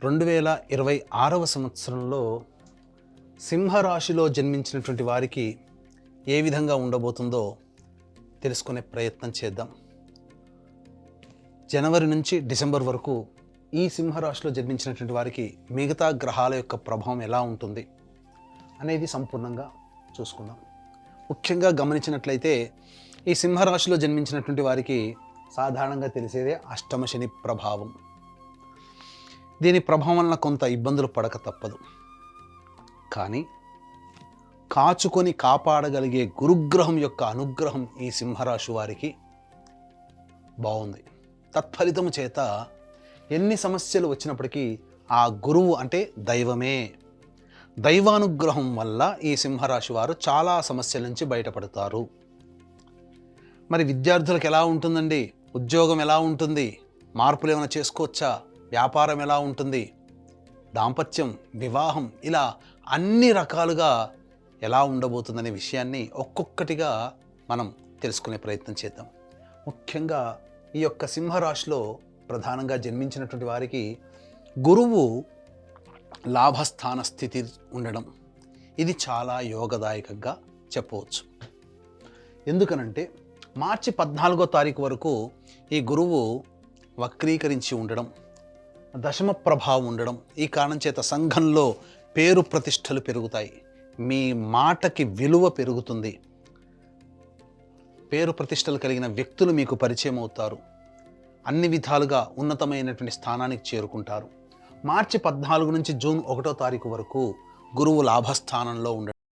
2026వ సంవత్సరంలో సింహరాశిలో జన్మించినటువంటి వారికి ఏ విధంగా ఉండబోతుందో తెలుసుకునే ప్రయత్నం చేద్దాం. జనవరి నుంచి డిసెంబర్ వరకు ఈ సింహరాశిలో జన్మించినటువంటి వారికి మిగతా గ్రహాల యొక్క ప్రభావం ఎలా ఉంటుంది అనేది సంపూర్ణంగా చూసుకుందాం. ముఖ్యంగా గమనించినట్లయితే ఈ సింహరాశిలో జన్మించినటువంటి వారికి సాధారణంగా తెలిసేదే అష్టమ శని ప్రభావం. దీని ప్రభావం వలన కొంత ఇబ్బందులు పడక తప్పదు. కానీ కాచుకొని కాపాడగలిగే గురుగ్రహం యొక్క అనుగ్రహం ఈ సింహరాశి వారికి బాగుంది. తత్ఫలితము చేత ఎన్ని సమస్యలు వచ్చినప్పటికీ ఆ గురువు అంటే దైవమే, దైవానుగ్రహం వల్ల ఈ సింహరాశి వారు చాలా సమస్యల నుంచి బయటపడతారు. మరి విద్యార్థులకు ఎలా ఉంటుందండి? ఉద్యోగం ఎలా ఉంటుంది? మార్పులు ఏమైనా చేసుకోవచ్చా? వ్యాపారం ఎలా ఉంటుంది? దాంపత్యం, వివాహం, ఇలా అన్ని రకాలుగా ఎలా ఉండబోతుందనే విషయాన్ని ఒక్కొక్కటిగా మనం తెలుసుకునే ప్రయత్నం చేద్దాం. ముఖ్యంగా ఈ యొక్క సింహరాశిలో ప్రధానంగా జన్మించినటువంటి వారికి గురువు లాభస్థాన స్థితి ఉండడం, ఇది చాలా యోగదాయకంగా చెప్పవచ్చు. ఎందుకనంటే మార్చి 14వ తారీఖు వరకు ఈ గురువు వక్రీకరించి ఉండడం, దశమ ప్రభావం ఉండడం, ఈ కారణం చేత సంఘంలో పేరు ప్రతిష్టలు పెరుగుతాయి. మీ మాటకి విలువ పెరుగుతుంది. పేరు ప్రతిష్టలు కలిగిన వ్యక్తులు మీకు పరిచయం అవుతారు. అన్ని విధాలుగా ఉన్నతమైనటువంటి స్థానానికి చేరుకుంటారు. మార్చి 14 నుంచి జూన్ 1వ తారీఖు వరకు గురువు లాభస్థానంలో ఉండడం,